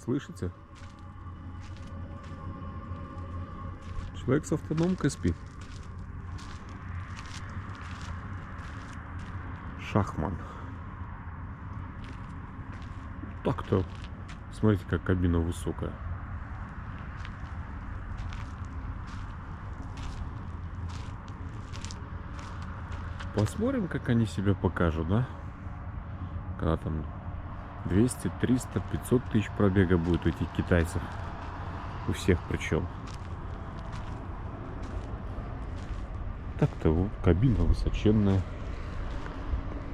слышите? Человек с автономкой спит. Шахман. Так-то, смотрите, как кабина высокая. Посмотрим, как они себя покажут, да? Когда там 200, 300, 500 тысяч пробега будет у этих китайцев. У всех причем. Так-то вот кабина высоченная.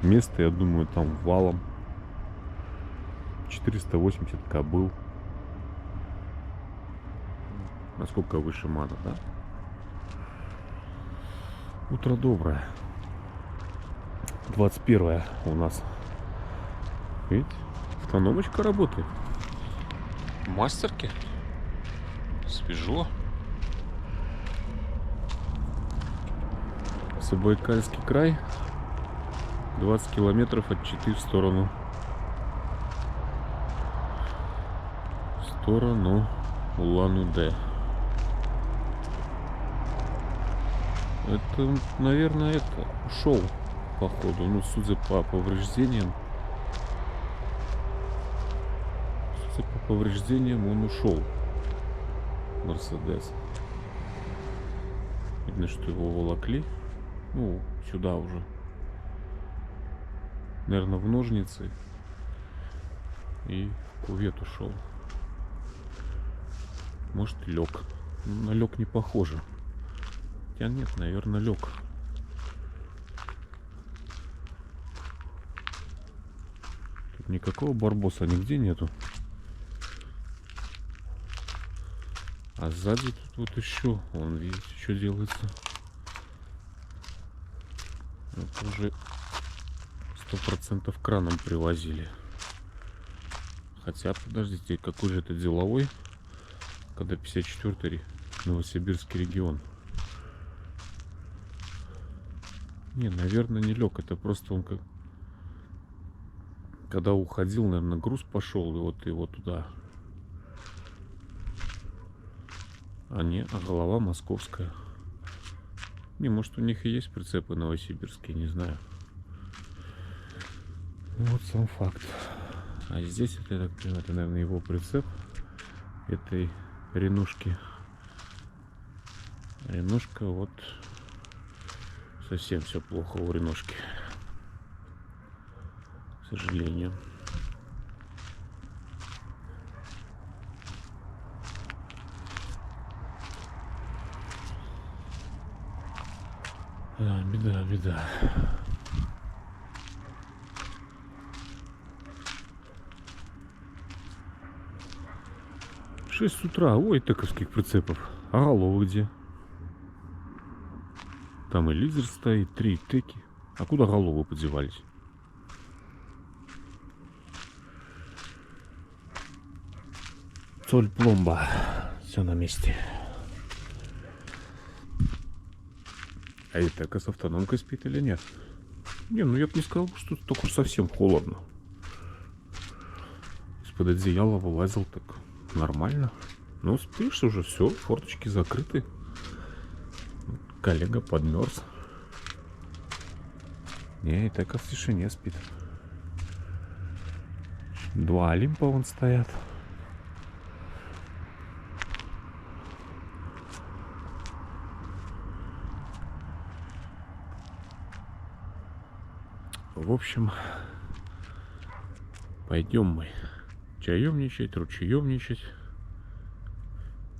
Место, я думаю, там валом. 480 кобыл. Насколько выше мана, да? Утро доброе. 21 у нас. Видите? Автономочка работает. Мастерки. Свежо. Забайкальский край. 20 километров от Читы в сторону Улан-Удэ. Это, наверное, ушел, походу. Ну, судя по повреждениям. Судя по повреждениям, он ушел. Мерседес. Видно, что его волокли. Ну, сюда уже. Наверное, в ножницы. И в кувет ушел. Может, лег. На лег не похоже. Хотя нет, наверное, лег. Тут никакого барбоса нигде нету. А сзади тут вот еще, вон, видите, что делается. Это уже 100% краном привозили. Хотя, подождите, какой же это деловой, когда 54-й Новосибирский регион. Не, наверное, не лег. Это просто он как... Когда уходил, наверное, груз пошел, и вот его туда. А голова московская. Не, может, у них и есть прицепы новосибирские, не знаю. Вот сам факт. А здесь, это, я так понимаю, это, наверное, его прицеп этой ренушки. Ренушка, вот, совсем все плохо у ренушки, к сожалению. Да, беда. 6 утра. Ой, тековских прицепов. А головы где? Там и лидер стоит, 3 теки. А куда головы подевались? Соль, пломба. Все на месте. А Итека с автономкой спит или нет? Не, ну я бы не сказал, что только уж совсем холодно. Из-под одеяла вылазил, так нормально. Ну, спишь уже, все, форточки закрыты. Коллега подмерз. Не, Итека в тишине спит. 2 Олимпа вон стоят. В общем, пойдем мы чаемничать, ручеемничать.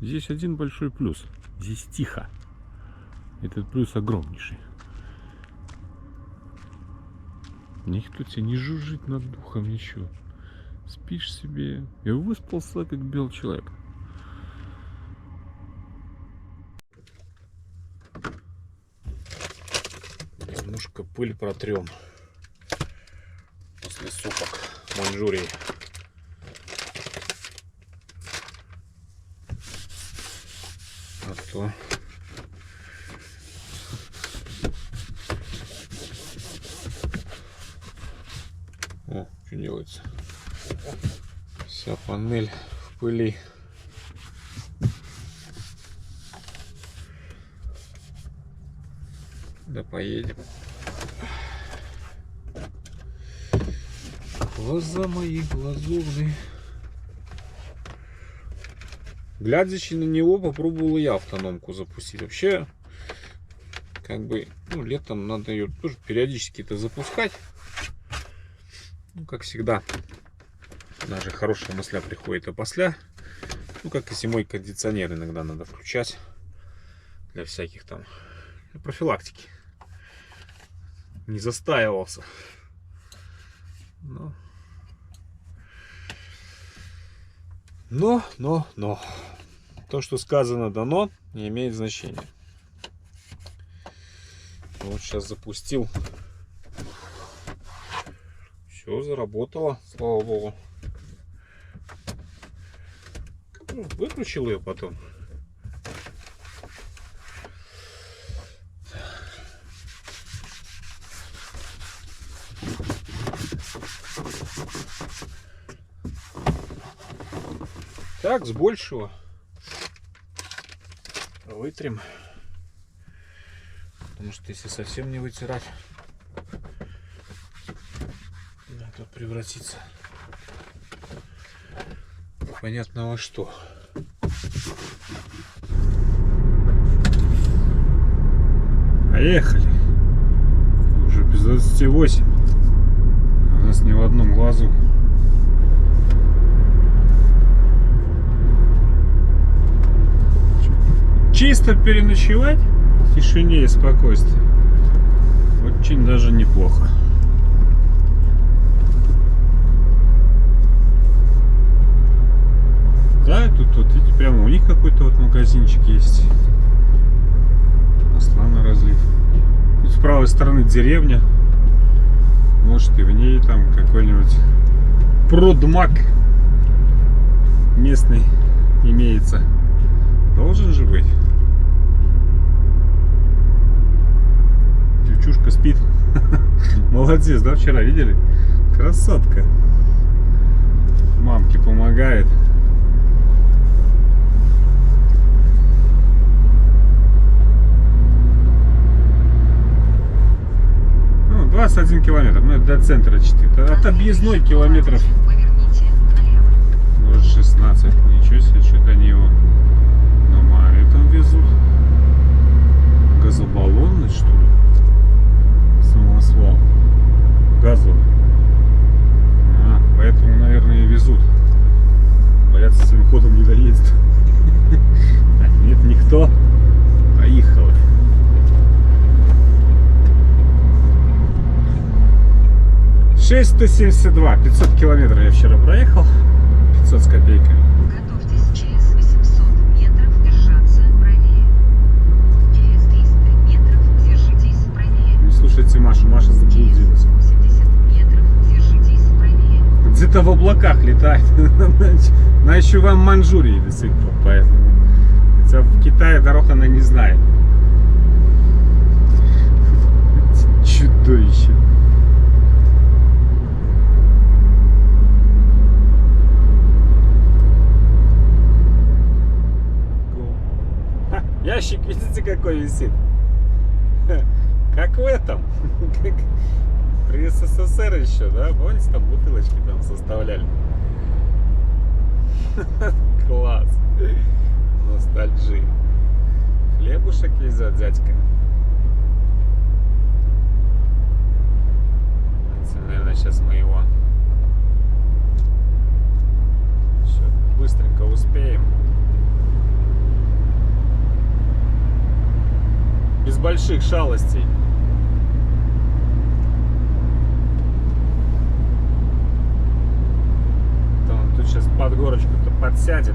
Здесь один большой плюс. Здесь тихо. Этот плюс огромнейший. Никто тебе не жужжит над духом, ничего. Спишь себе и выспался, как белый человек. Немножко пыль протрем после суток в Маньчжурии. А то что делается? Вся панель в пыли. Да поедем. Глаза мои глазурные. Глядячи на него, попробовал я автономку запустить. Вообще, как бы, ну, летом надо ее тоже периодически-то запускать. Ну, как всегда, даже хорошая мысля приходит опосля. Ну, как и зимой кондиционер иногда надо включать. Для всяких там, для профилактики. Не застаивался. Но. То, что сказано дано, не имеет значения. Вот сейчас запустил. Все заработало, слава богу. Ну, выключил ее потом. Так, с большего вытрем, потому что если совсем не вытирать, это превратится понятно во что. Поехали. Уже без 28. У нас ни в одном глазу. Чисто переночевать в тишине и спокойствии очень даже неплохо. Да, тут вот видите, прямо у них какой-то вот магазинчик есть. Масла на разлив. Тут с правой стороны деревня. Может, и в ней там какой-нибудь продмаг местный имеется. Должен же быть. Девчушка спит. Молодец, да, вчера видели? Красотка. Мамке помогает. Ну, 21 километр, ну это до центра 4. От объездной километров. Может 16. Ничего себе, что-то они его на море там везут. Газобаллонный, что ли? Самосвал. Газовый. Поэтому, наверное, и везут. Боятся, своим ходом не доедет. Нет, никто. Поехали. $672. 500 километров я вчера проехал. 500 с копейками. Готовьтесь через 800 метров держаться правее. Через 300 метров держитесь правее. Не слушайте Машу, Маша заблудилась. 80 метров держитесь правее. Где-то в облаках летает. Она еще в Манчжурии до сих пор, поэтому. Хотя в Китае дорог она не знает. Чудовище. Ящик, видите, какой висит? Как в этом. Как при СССР еще, да? Помните, там бутылочки там составляли? Класс. Ностальджи. Хлебушек везет дядька. Наверное, сейчас мы его все быстренько успеем. Без больших шалостей. То он тут сейчас под горочку-то подсядет.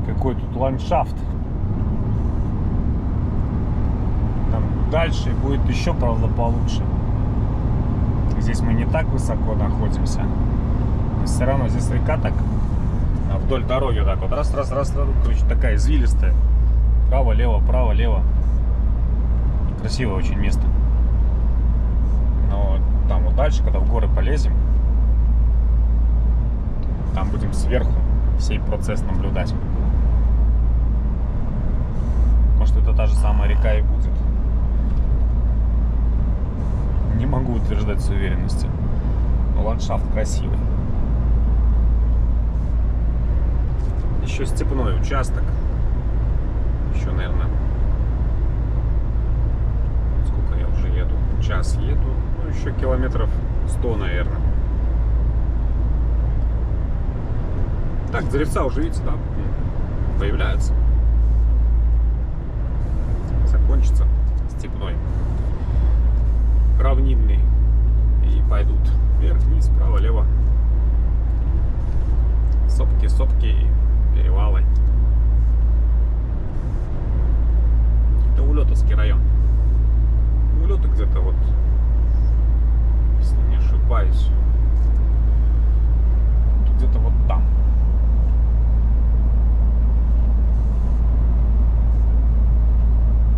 Какой тут ландшафт. Там дальше будет еще, правда, получше. Здесь мы не так высоко находимся. Но все равно здесь река так вдоль дороги так вот раз, короче, такая извилистая. Право-лево, право-лево. Красивое очень место. Но там вот дальше, когда в горы полезем, там будем сверху сей процесс наблюдать. Может, это та же самая река и будет. Не могу утверждать с уверенностью. Но ландшафт красивый. Еще степной участок. Еще, наверное, сколько я уже еду? Час еду. Ну, еще километров 100, наверное. Так, деревца уже, видите, да, появляются. Закончится степной, равнинный. И пойдут вверх, вниз, вправо, лево. Сопки, сопки, перевалы. Это Улетовский район. Улеты где-то вот, если не ошибаюсь, где-то вот там.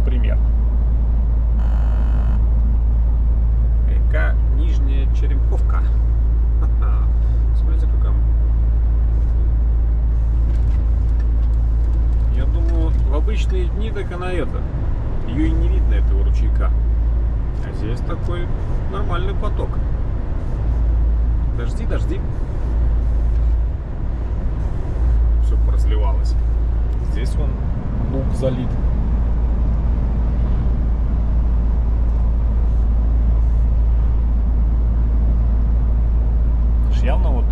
Примерно. Река Нижняя Черемховка. Смотрите, какая. Я думаю, в обычные дни так она это. Ее и не видно, этого ручейка. А здесь такой нормальный поток. Дожди, дожди. Все поразливалось. Здесь вон луг залит. Явно вот,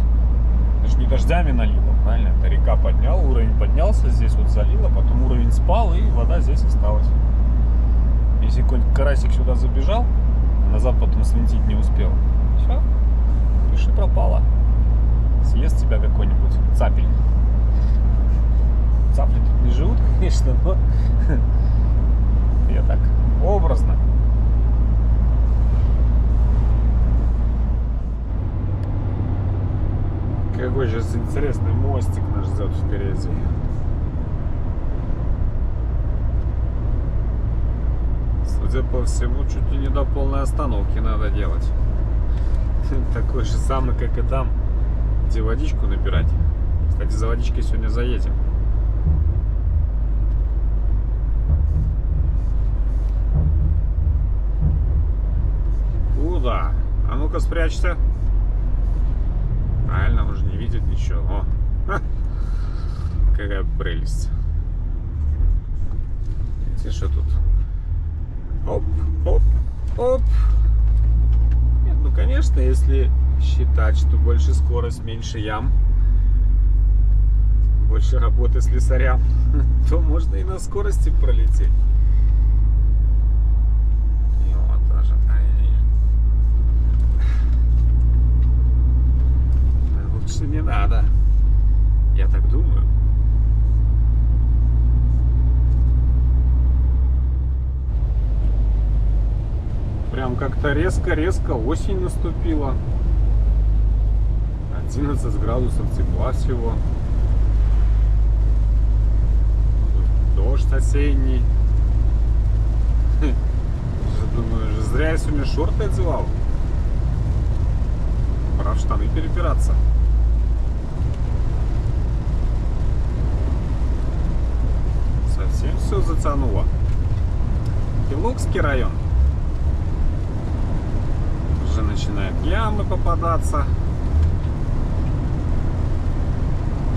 это же не дождями налило, правильно? Это река подняла, уровень поднялся, здесь вот залило, потом уровень спал, и вода здесь осталась. Если какой-нибудь карасик сюда забежал, назад потом свинтить не успел, все, пиши пропало. Съест тебя какой-нибудь цапель. Цапли тут не живут, конечно, но я так образно. Какой сейчас интересный мостик нас ждет впереди. Судя по всему, чуть ли не до полной остановки надо делать. Такой же самый, как и там, где водичку набирать. Кстати, за водичкой сегодня заедем. Куда? А ну-ка спрячься. Правильно, он же не видит ничего. О, ха, какая прелесть. Видите, что тут? Оп, оп, оп. Нет, ну конечно, если считать, что больше скорость, меньше ям, больше работы слесарям, то можно и на скорости пролететь. И вот даже. Лучше не надо. Я так думаю. Прям как-то резко-резко осень наступила. 11 градусов тепла всего. Дождь осенний. Думаю, зря я сегодня шорты одевал. Пора в штаны перебираться. Совсем все затянуло. Хилокский район. Уже начинают ямы попадаться.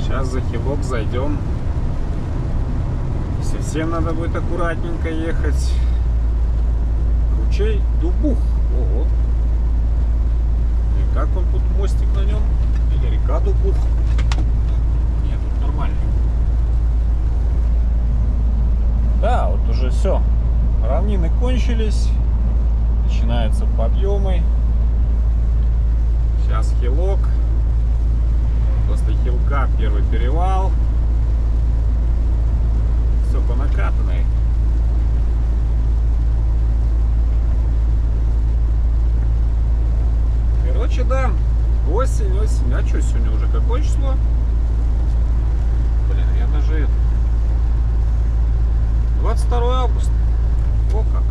Сейчас за Хилок зайдем. Совсем надо будет аккуратненько ехать. Ручей Дубух. Ого. И как он тут, мостик на нем? Или река Дубух? Нет, тут нормально. Да, вот уже все. Равнины кончились. Начинаются подъемы. Сейчас Хилок. После Хилка первый перевал. Все по накатанной. Короче, да. Осень. А что сегодня уже? Какое число? Блин, я даже это... 22 августа. О как.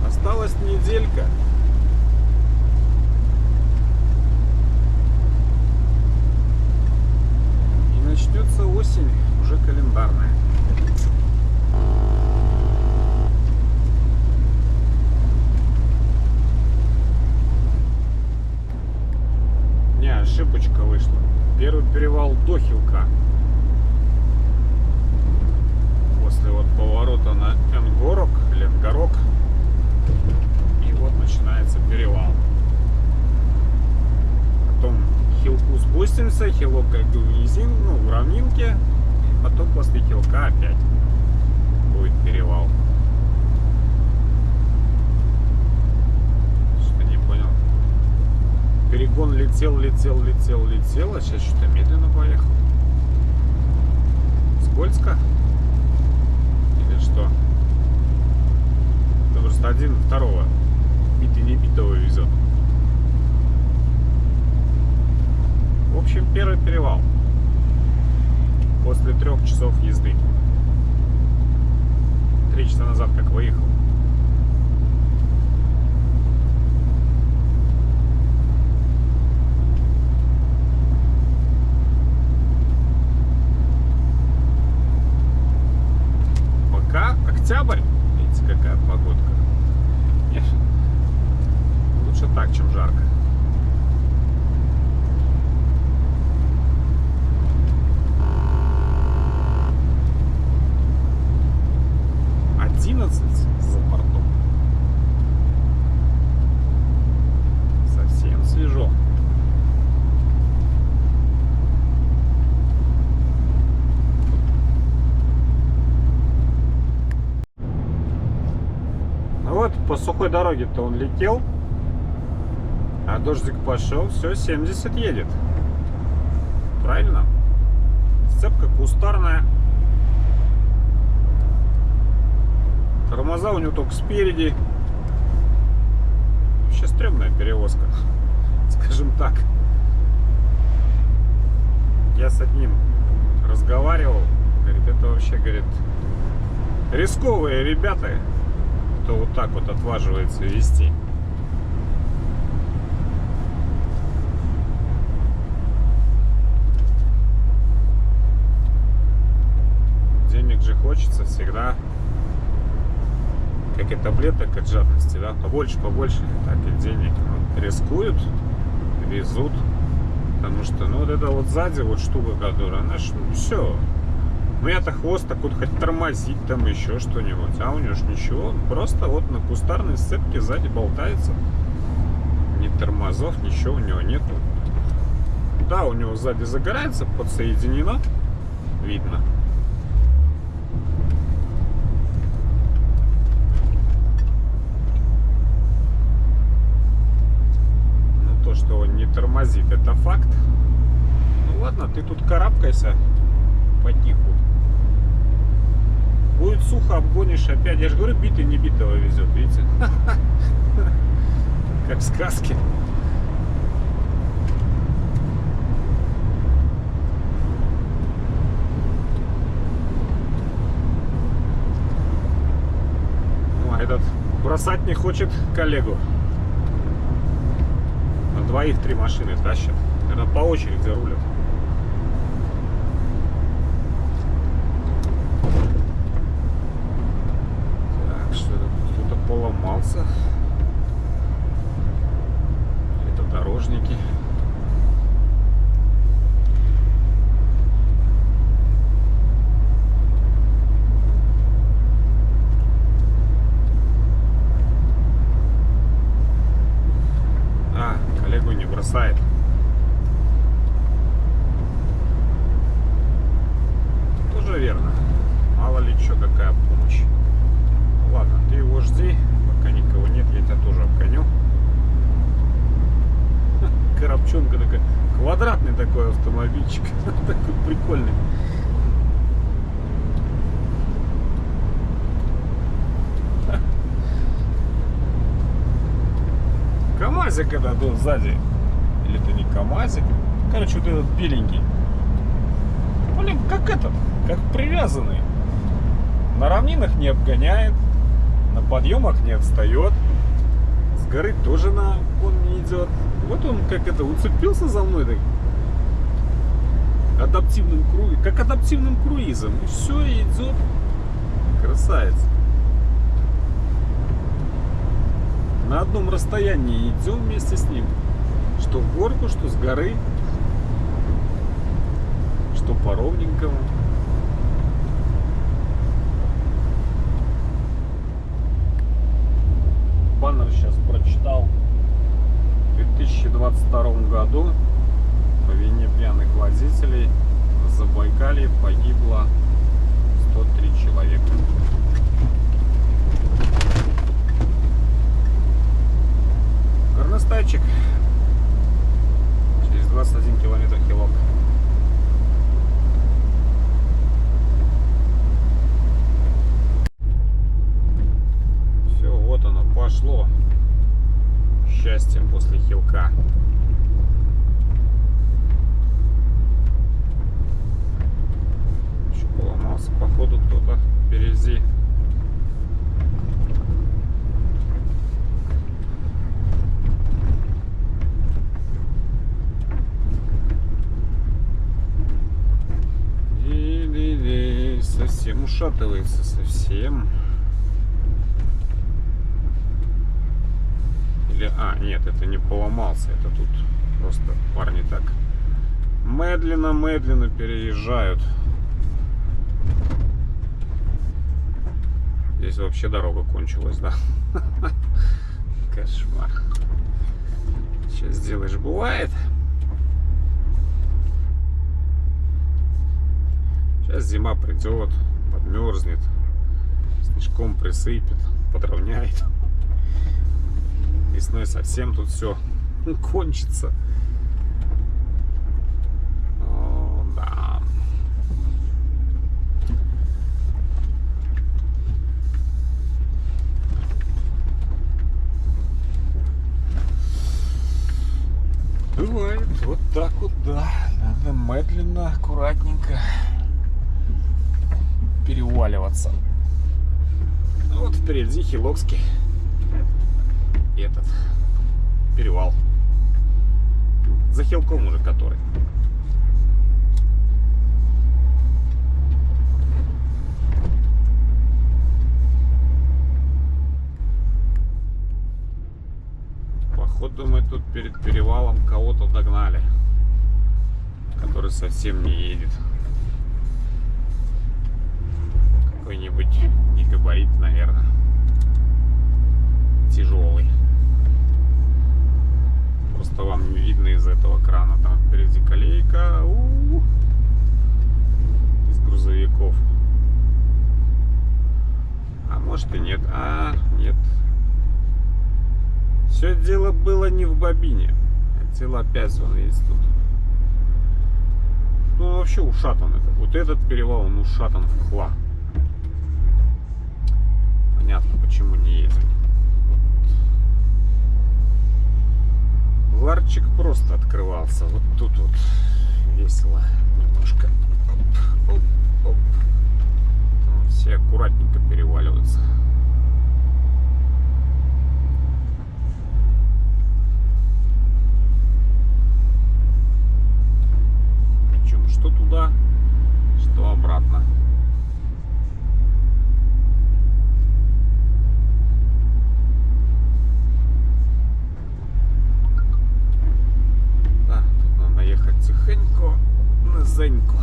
Осталась неделька. И начнется осень, уже календарная. Не, ошибочка вышла. Первый перевал до Хилка. После вот поворота на Энгорок, Ленгорок. И вот начинается перевал. Потом Хилку спустимся, Хилок как бы в низин, ну, в равнинке. И потом после Хилка опять будет перевал. Что не понял. Перегон летел, а сейчас что-то медленно поехал. Скользко? Или что? Это просто один второго. Битый не битого везет. В общем, первый перевал. После 3 часов езды. 3 часа назад как выехал. Октябрь, видите, какая погодка. Нет, лучше так, чем жарко. За бортом. Совсем свежо. Вот по сухой дороге-то он летел, а дождик пошел, все, 70 едет. Правильно? Сцепка кустарная. Тормоза у него только спереди. Вообще стрёмная перевозка, скажем так. Я с одним разговаривал, говорит, это вообще, говорит, рисковые ребята, кто вот так вот отваживается вести. Денег же хочется всегда, как и таблеток от жадности, да, побольше, так и денег. Ну, рискуют, везут, потому что, ну, вот это вот сзади вот штука, которая, знаешь, ну, все. Ну, я-то хвост так вот хоть тормозить там еще что-нибудь, а у него ж ничего, он просто вот на кустарной сцепке сзади болтается. Ни тормозов, ничего у него нету. Да, у него сзади загорается, подсоединено, видно. Ну, то, что он не тормозит, это факт. Ну, ладно, ты тут карабкайся потиху. Будет сухо, обгонишь опять. Я же говорю, битый не битого везет, видите? Как в сказке. Ну, а этот бросать не хочет коллегу. На двоих 3 машины тащат. Наверное, по очереди рулят. Поломался. Это дорожники. А, коллегу не бросает. Тоже верно. Мало ли что, какая помощь. Ладно, ты его жди, пока никого нет, я тебя тоже обгоню. Коробчонка такая, квадратный такой автомобильчик, такой прикольный. КамАЗик это был сзади, или это не КамАЗик, короче, вот этот беленький. блин, как этот, как привязанный. На равнинах не обгоняет, на подъемах не отстает, с горы тоже на он не идет. Вот он как это уцепился за мной так, как адаптивным круизом. И все, и идет. Красавец. На одном расстоянии идем вместе с ним. Что в горку, что с горы, что по ровненькому. Баннер сейчас прочитал. В 2022 году по вине пьяных водителей на Забайкалье погибло 103 человека. Горностайчик. Через 21 километр Хилок. Все, вот оно пошло. Счастьем после Хилка. Еще поломался походу кто-то впереди. Совсем ушатывается, совсем. Или, нет, это не поломался, это тут просто парни так медленно переезжают. Здесь вообще дорога кончилась, да? Кошмар. Сейчас сделаешь, бывает. Сейчас зима придет, подмерзнет, снежком присыпет, подровняет. Весной совсем тут все кончится. О, да. Бывает вот так вот, да. Надо медленно, аккуратненько переваливаться. Вот впереди Хилокский этот перевал. За Хилком уже который. Походу мы тут перед перевалом кого-то догнали, который совсем не едет. Какой-нибудь негабарит, наверное. Тяжелый. Просто вам не видно из этого крана. Там впереди колейка. Из грузовиков. А может и нет. Нет. Все дело было не в бобине. Дело опять он есть тут. Ну он вообще ушатан. Вот этот перевал, он ушатан в хлам. Понятно, почему не едем. Ларчик просто открывался. Вот тут вот весело немножко. Оп, оп, оп. Все аккуратненько переваливаются. Причем что туда, что обратно. Тихонько, низенько.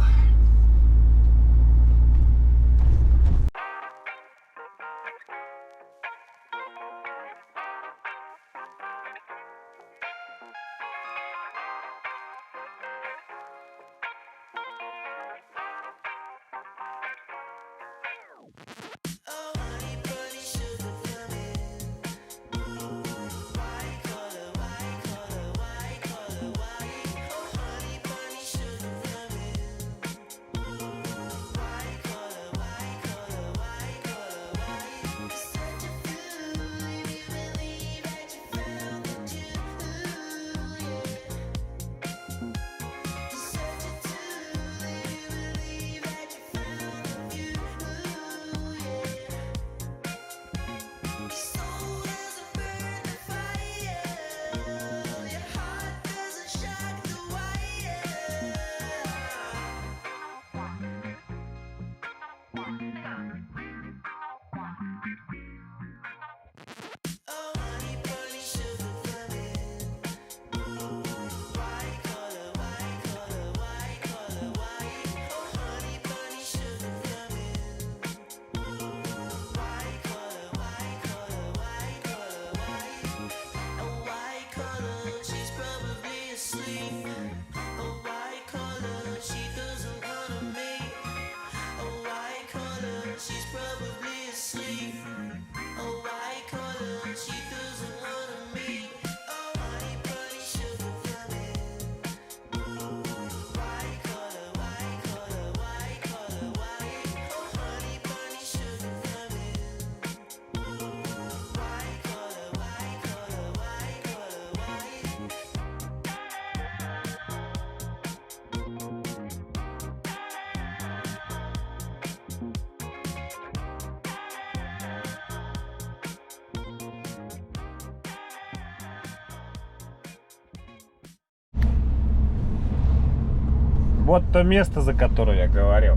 Вот то место, за которое я говорил,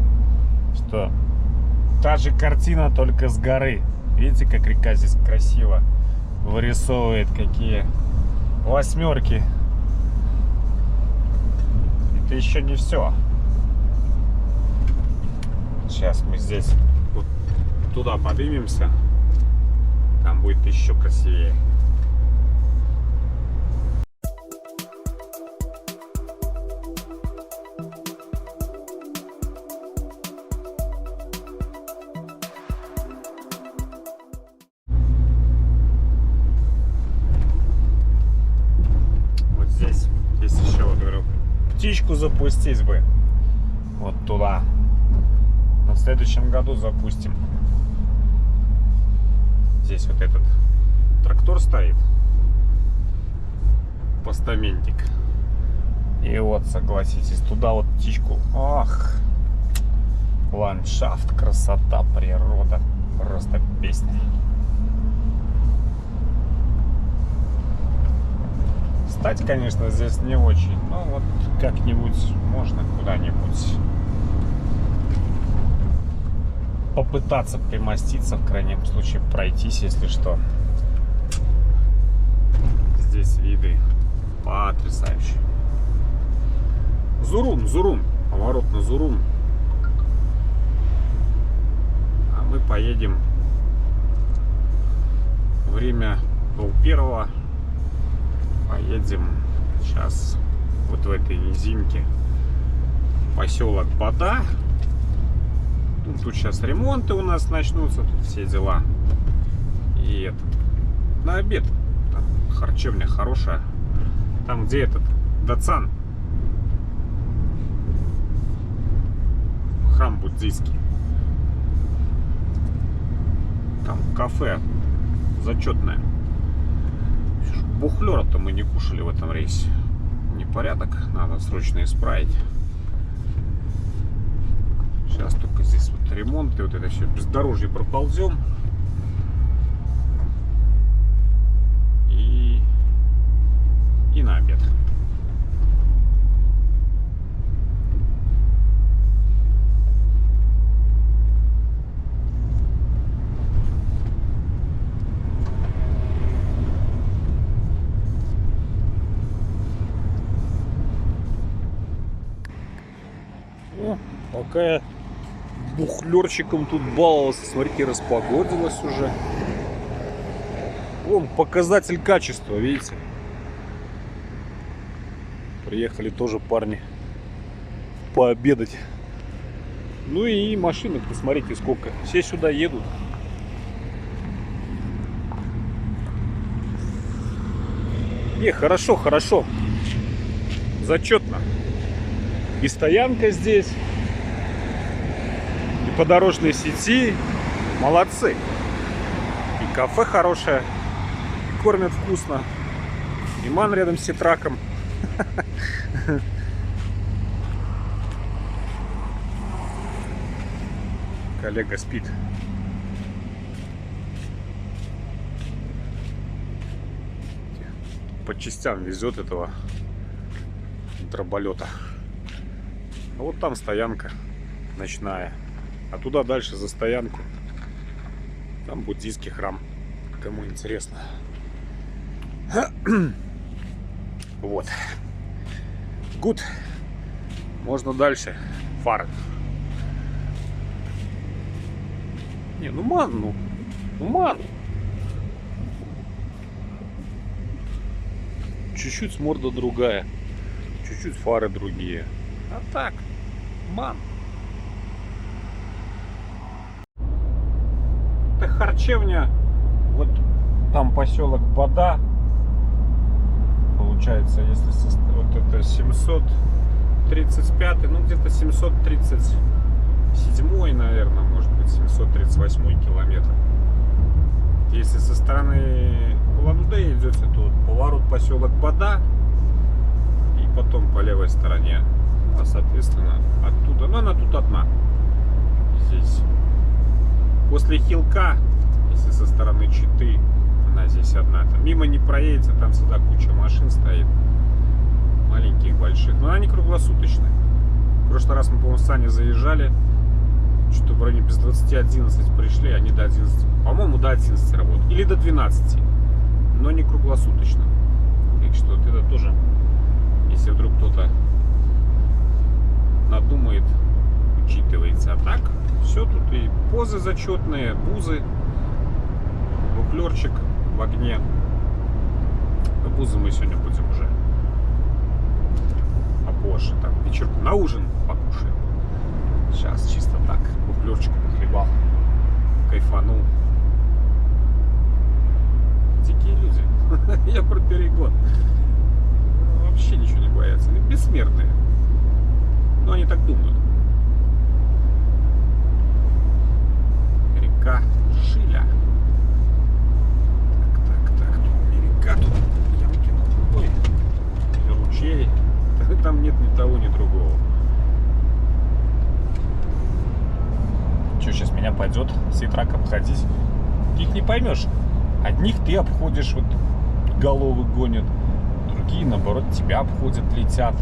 что та же картина, только с горы. Видите, как река здесь красиво вырисовывает, какие восьмерки. Это еще не все. Сейчас мы здесь вот туда поднимемся. Там будет еще красивее. Вот здесь еще, вот говорю, птичку запустить бы. Вот туда. Но в следующем году запустим. Здесь вот этот трактор стоит. Постаментик. И вот, согласитесь, туда вот птичку. Ах! Ландшафт, красота, природа. Просто песня. Стать, конечно, здесь не очень. Но вот как-нибудь можно куда-нибудь попытаться примоститься, в крайнем случае пройтись, если что. Здесь виды потрясающие. Зурум, поворот на Зурум. А мы поедем. Время полпервого. Поедем сейчас вот в этой низинке. Поселок Бада. Тут сейчас ремонты у нас начнутся, тут все дела. И на обед. Там харчевня хорошая. Там, где этот Дацан. Храм буддийский. Там кафе зачетное. Бухлера-то мы не кушали в этом рейсе. Непорядок, надо срочно исправить. Сейчас только здесь вот ремонт и вот это все бездорожье проползем. И на обед. О, пока я бухлерчиком тут баловался, смотрите, распогодилось уже. Вон показатель качества, видите? Приехали тоже парни пообедать. Ну и машины, посмотрите, сколько. Все сюда едут. Не, хорошо, хорошо. Зачетно. И стоянка здесь, и по дорожной сети. Молодцы. И кафе хорошее, и кормят вкусно. И ман рядом с ситраком. Коллега спит. По частям везет этого дроболета. А вот там стоянка ночная. А туда дальше за стоянку там буддийский храм. Кому интересно. Вот. Good. Можно дальше. Фары. Не, ну ман, ну ман. Чуть-чуть морда другая. Чуть-чуть фары другие. А так, ман. Это харчевня. Вот там поселок Бада. Получается, если вот это 735, ну где-то 737, наверное, может быть 738 километр. Если со стороны Улан-Удэ идете, то вот поворот поселок Бада. И потом по левой стороне, а соответственно оттуда, но она тут одна. Здесь после Хилка, если со стороны Читы, она здесь одна. Там мимо не проедется, там всегда куча машин стоит, маленьких, больших, но они круглосуточные. прошлый раз мы, по-моему, с Саней заезжали. Что-то в районе без 20-11 пришли, они до 11. По-моему, до 11 работают. Или до 12. Но не круглосуточно. Так что вот это тоже, если вдруг кто-то надумает, учитывается. А так, все тут и позы зачетные, бузы, буфлерчик в огне. Но бузы мы сегодня будем уже попозже, там, вечерку на ужин покушаем. Сейчас чисто так, буфлерчик похлебал, кайфанул. Дикие люди. Я про перегон. Вообще ничего не боятся. Они бессмертные. Но они так думают. Река Шиля. Так. Тут река, тут ямки. Ой. Ручей. Там нет ни того, ни другого. Что, сейчас меня пойдет ситрак обходить? Их не поймешь. Одних ты обходишь, вот головы гонят. Другие, наоборот, тебя обходят, летят.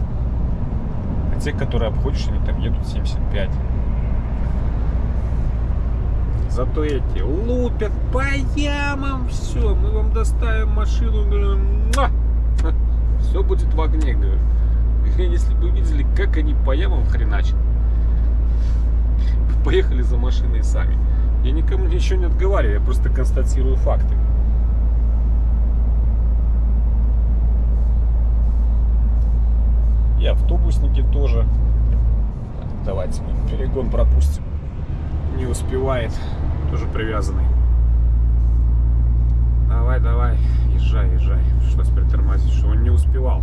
А те, которые обходишь, они там едут 75. Зато эти лупят по ямам. Все, мы вам доставим машину. Все будет в огне, говорю. Если бы видели, как они по ямам хреначат. Поехали за машиной сами. Я никому ничего не отговариваю, я просто констатирую факты. И автобусники тоже. Давайте мы перегон пропустим. Не успевает. Тоже привязанный. Давай. Езжай. Пришлось притормозить, что он не успевал.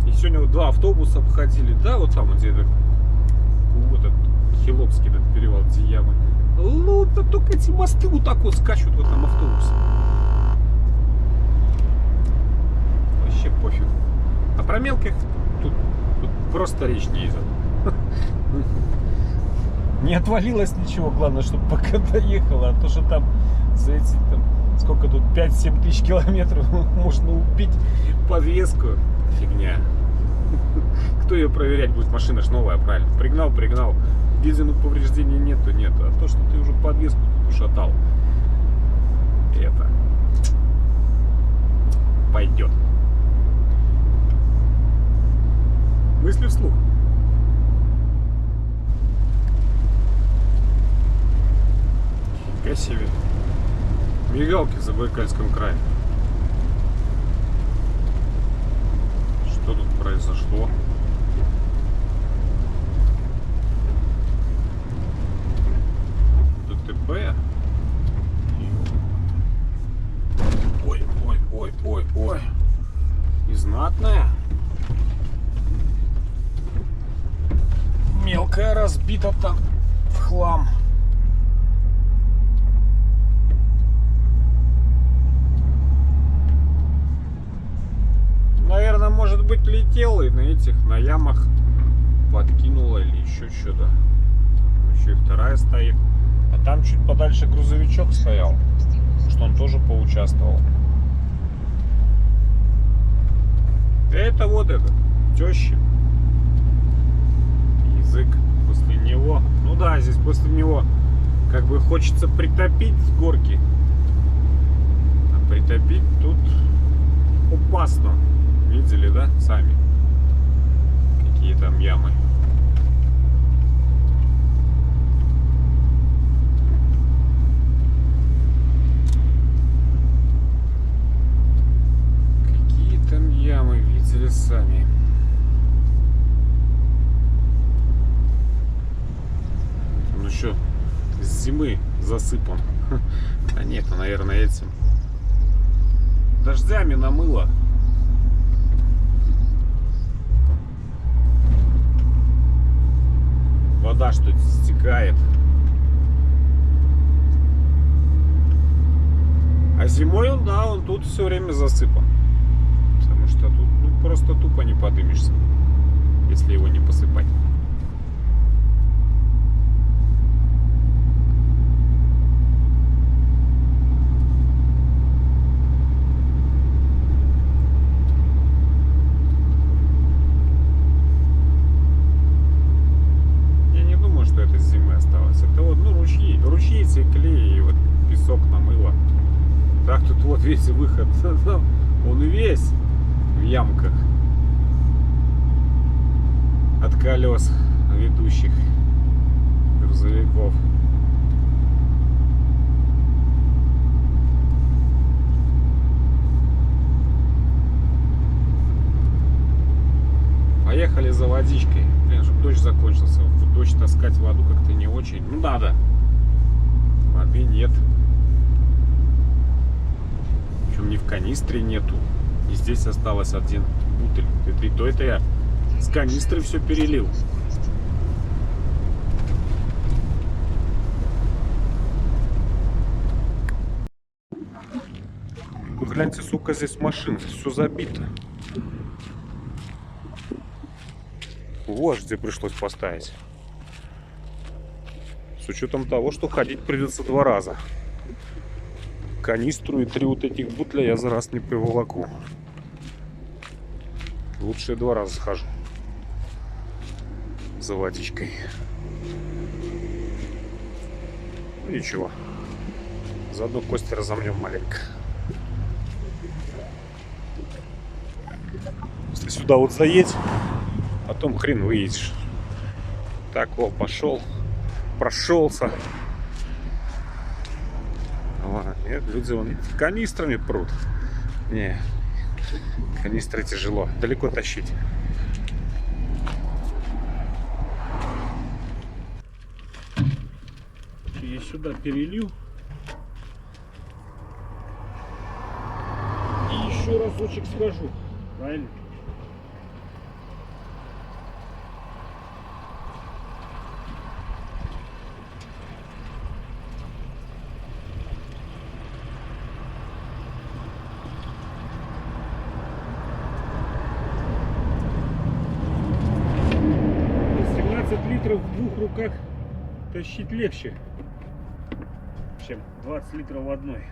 И сегодня вот 2 автобуса обходили. Да, вот там, где этот Хилопский этот перевал, где ямы. Лупят, только эти мосты вот так вот скачут в этом автобусе. Вообще пофиг. А про мелких тут просто речь не идет. Не отвалилось ничего, главное, чтобы пока доехала. А то, что там за эти, там, сколько тут, 5-7 тысяч километров можно убить подвеску. Фигня. Кто ее проверять будет? Машина ж новая, правильно? Пригнал. Видимых повреждений нет. А то, что ты уже подвеску тут ушатал, это пойдет. Мысли вслух. Фига себе. Мигалки в Забайкальском крае. Что тут произошло? ДТП. Ой. И знатная. Мелкая разбита там в хлам. Наверное, может быть, летела и на ямах подкинула или еще что-то. Еще и вторая стоит. А там чуть подальше грузовичок стоял, что он тоже поучаствовал. Это вот этот, теща. Язык после него. Ну да, здесь после него как бы хочется притопить с горки. А притопить тут опасно. Видели, да, сами? Какие там ямы. Какие там ямы, видели сами. Он еще с зимы засыпан. А нет, наверное, этим дождями намыло. Вода что-то стекает. А зимой он тут все время засыпан. Потому что тут просто тупо не подымешься, если его не посыпать. весь выход, он весь в ямках от колес ведущих грузовиков. Поехали за водичкой. Блин, чтобы дождь закончился. В дождь таскать воду как-то не очень. Ну надо. Воды нет. Причем ни в канистре нету. И здесь осталось один бутыль. И то это я с канистры все перелил. Вы гляньте, сука, здесь машин. Все забито. Вот где пришлось поставить. С учетом того, что ходить придется 2 раза. Канистру и 3 вот этих бутля я за раз не приволоку. Лучше я 2 раза схожу за водичкой. Ну ничего. Заодно кости разомнем маленько. Если сюда вот заедь, потом хрен выедешь. Так, о, пошел, прошелся. Нет, люди вон канистрами прут. Не, канистры тяжело, далеко тащить. Я сюда перелью. И еще разочек схожу. Правильно? Литров в 2 руках тащить легче, чем 20 литров в одной.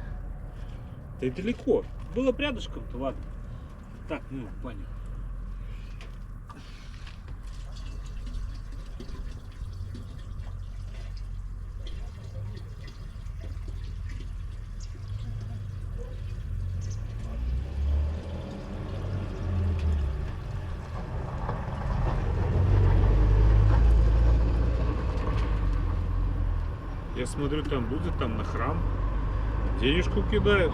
Да и далеко. Было бы рядышком-то, ладно. Так, ну, понял. Я смотрю, там люди там на храм денежку кидают.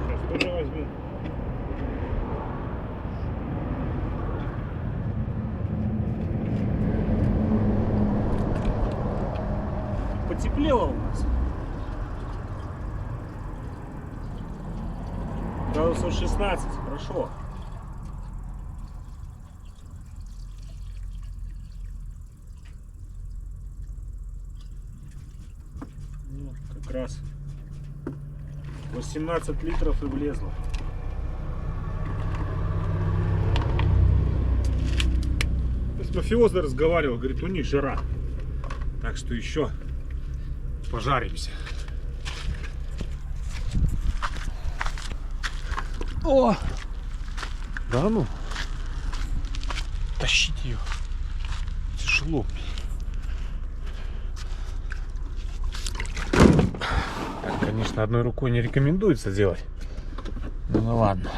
Сейчас тоже возьму. Потеплело у нас. Градусов 16, хорошо. Как раз 18 литров и влезло. С мафиозой разговаривал, говорит, у них жара. Так что еще пожаримся. О! Да ну, тащить ее тяжело. Конечно, одной рукой не рекомендуется делать. Ну ладно.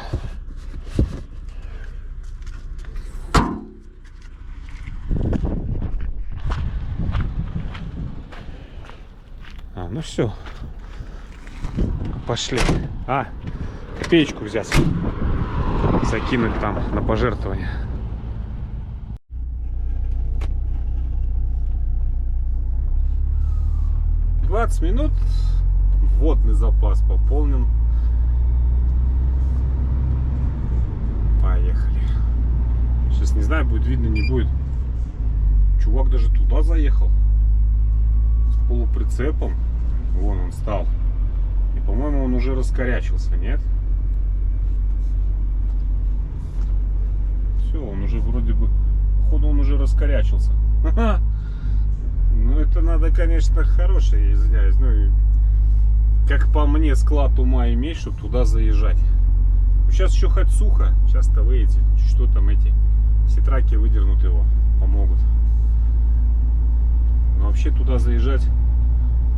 Ну все. Пошли. Копеечку взять. Закинуть там на пожертвование. — 20 минут. Водный запас пополнен. Поехали. Сейчас не знаю, будет видно, не будет. Чувак даже туда заехал. С полуприцепом. Вон он стал. И, по-моему, он уже раскорячился, нет? Все, он уже вроде бы... Походу, он уже раскорячился. Ну, это надо, конечно, хорошее, извиняюсь. Ну, и, как по мне, склад ума иметь, чтобы туда заезжать. Сейчас еще хоть сухо. Сейчас-то выйдете. Что там эти? Все траки выдернут его. Помогут. Но вообще туда заезжать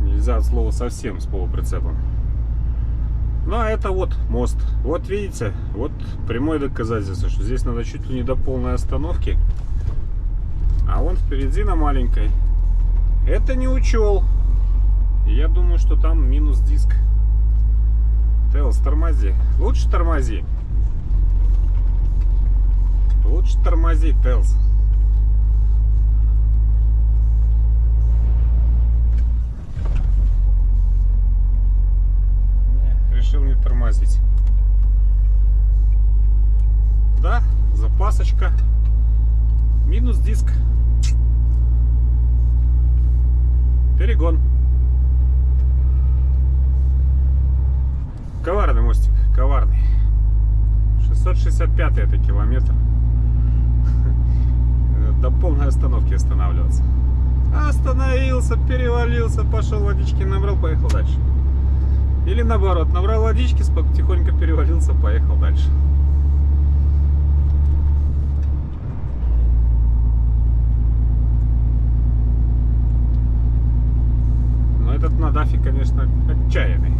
нельзя от слова совсем с полуприцепом. Ну, а это вот мост. Вот видите, вот прямое доказательство, что здесь надо чуть ли не до полной остановки. А вон впереди на маленькой. Это не учел. И я думаю, что там минус диск. Тейлз, тормози. Лучше тормози. Лучше тормози, Тейлз. Решил не тормозить. Да, запасочка. Минус диск. Перегон. Коварный мостик, коварный. 665 это километр. До полной остановки останавливаться. Остановился, перевалился, пошел водички набрал, поехал дальше. Или наоборот, набрал водички, тихонько перевалился, поехал дальше. Но этот на дафе, конечно, отчаянный.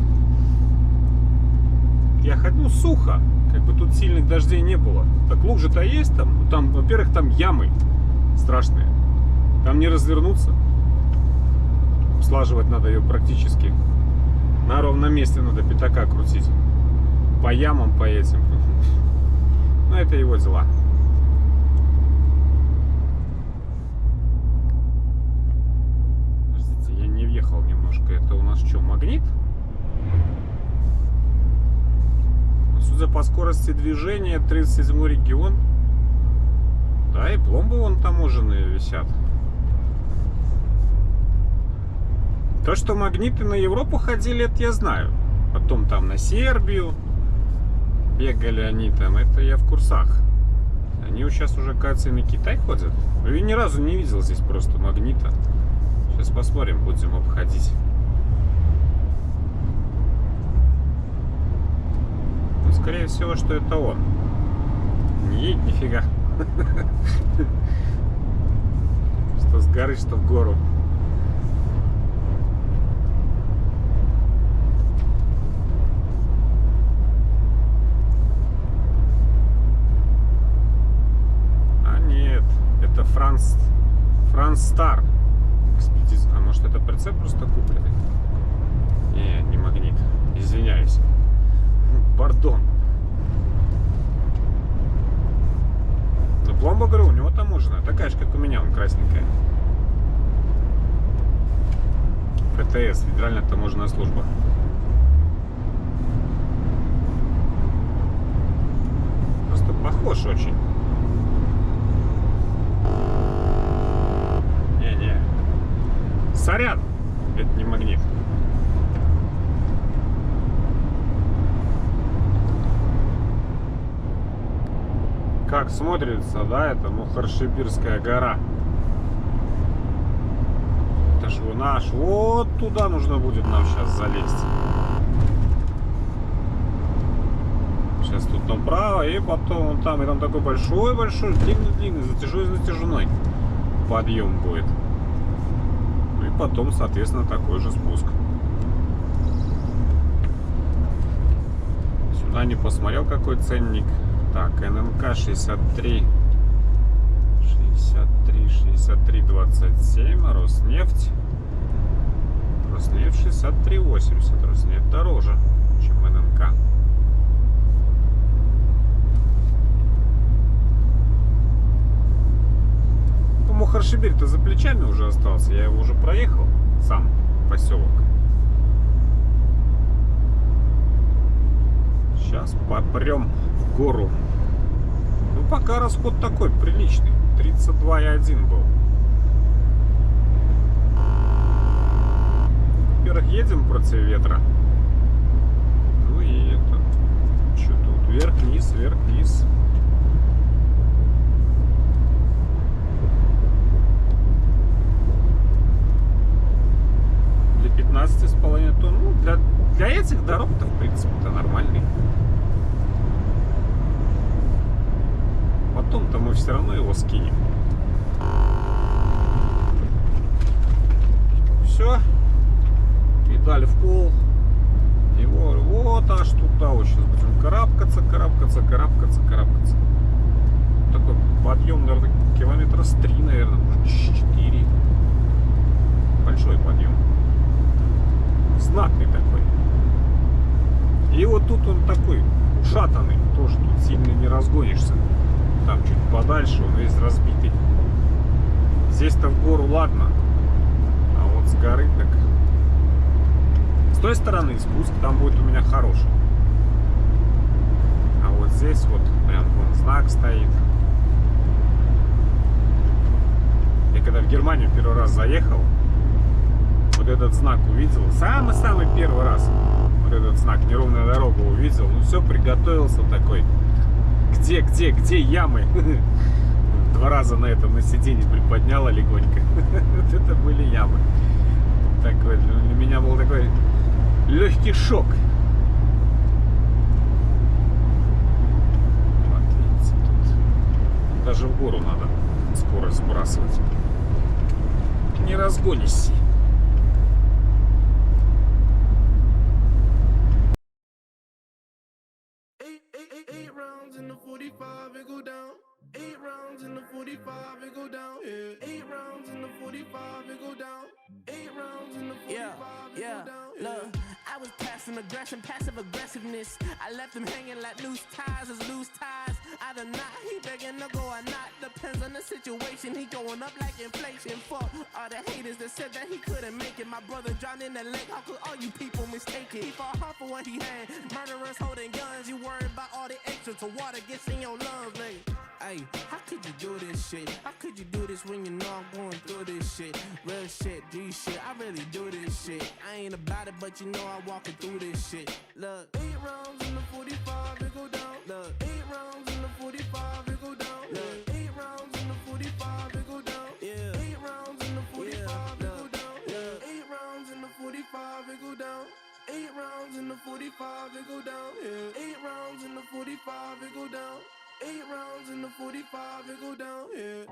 Я ходил сухо, как бы тут сильных дождей не было. Так лужи-то есть там. Там, во-первых, там ямы страшные. Там не развернуться. Слаживать надо ее практически. На ровном месте надо пятака крутить. По ямам, по этим. Но это его дела. Подождите, я не въехал немножко. Это у нас что, магнит? Судя по скорости движения, 37-й регион. Да, и пломбы вон таможенные висят. То, что магниты на Европу ходили, это я знаю. Потом там на Сербию бегали они там. Это я в курсах. Они сейчас уже, кажется, и на Китай ходят. Я ни разу не видел здесь просто магнита. Сейчас посмотрим, будем обходить. Скорее всего, что это он. Не едет нифига. Что с горы, что в гору. А нет, это Франс Стар. А может это прицеп просто купленный? Не магнит. Извиняюсь. Пардон. Но пломба, говорю, у него таможенная. Такая же, как у меня, он красненькая. ФТС, Федеральная таможенная служба. Просто похож очень. Не-не. Сорян. Это не магнит. Как смотрится, да, это Мухаршибирская гора. Это ж наш. Вот туда нужно будет нам сейчас залезть. Сейчас тут направо, и потом вон там, и там такой большой-большой, длинный-длинный, затяжной подъем будет. Ну и потом, соответственно, такой же спуск. Сюда не посмотрел, какой ценник. Так, ННК 63 27, Роснефть 63,80. Роснефть дороже, чем ННК. Ну, Мухаршибирь-то за плечами уже остался. Я его уже проехал, сам поселок. Сейчас попрем в гору. Ну, пока расход такой приличный. 32,1 был. Во-первых, едем против ветра. Ну и это... Что тут? Вверх-вниз, вверх-вниз. Для 15,5 тонн. Ну, для этих дорог-то, в принципе, это нормальный. Потом-то мы все равно его скинем. Все. Педаль в пол. Его вот этаж туда, вот сейчас будем карабкаться. Такой подъем, наверное, километра с 3, наверное, может 4. Большой подъем. Знатный такой. И вот тут он такой ушатанный, тоже тут сильно не разгонишься. Там чуть подальше он весь разбитый. Здесь-то в гору ладно, а вот с горы так. С той стороны спуск там будет у меня хороший. А вот здесь вот прям вон знак стоит. Я когда в Германию первый раз заехал, вот этот знак увидел, самый-самый первый раз вот этот знак, неровная дорога увидел, ну все, приготовился такой, где ямы? 2 раза на этом на сиденье приподняла легонько. Вот это были ямы. Такой, для меня был такой легкий шок. Вот видите, тут даже в гору надо скорость сбрасывать. Не разгонишься. Eight rounds in the 45, it go down. 8 rounds in the 45, it go down. Yeah. 8 rounds in the 45, it go down. 8 rounds in the 45, it go down. Look, I was passing aggression, passive aggressiveness. I left him hanging like loose ties is loose ties. Either not, he begging to go or not. Depends on the situation. He going up like inflation. Fuck all the haters that said that he couldn't make it. My brother drowned in the lake. How could all you people mistake it? He fought hard for what he had. Murderers holding guns. You worried about all the extra till water gets in your lungs, nigga. Hey, how could you do this shit? How could you do this when you know I'm going through this shit? Real shit, G shit, I really do this shit. I ain't about it, but you know I'm walking through this shit. Look, 8 rounds in the 45, it go down. look, 8 rounds in the 45, it go down. Look. 8 rounds in the 45, it go down. yeah. 8 rounds in the 45, it go look, down. look. 8 rounds in the 45, it go down. 8 rounds in the 45, it go down. Yeah. 8 rounds in the 45, it go down. 8 rounds in the 45, it go down. Yeah.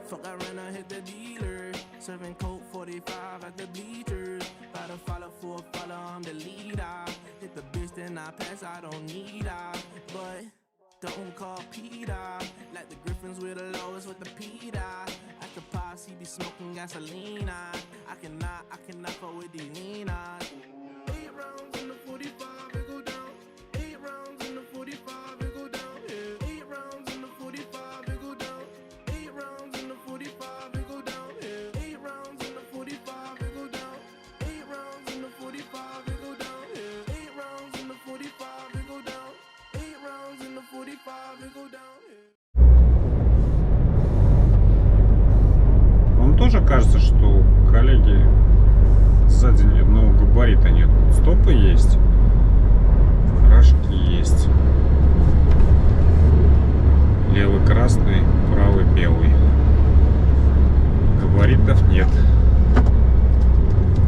Fuck, I ran, I hit the dealer. Serving Coke 45 at the bleachers. Gotta follow for a follow, I'm the leader. Hit the bitch, then I pass, I don't need her. But don't call Peter. Like the Griffins with the lowest with the Peter. At the posse be smoking gasoline. I cannot fuck with these leaners. 8 rounds in the 45, it go down. 8 rounds in the 45, it go down. Yeah. 8 rounds in the 45, it go down. 8 rounds in the 45, it go down. Yeah. 8 rounds in the 45, it go down. 8 rounds in the 45, it go down. Yeah. 8 rounds in the 45, it go down. 8 rounds in the 45, it go down. Yeah. Вам тоже кажется, что у коллеги сзади ни одного габарита нет? Стопы есть, рожки есть. Левый красный, правый белый. Габаритов нет.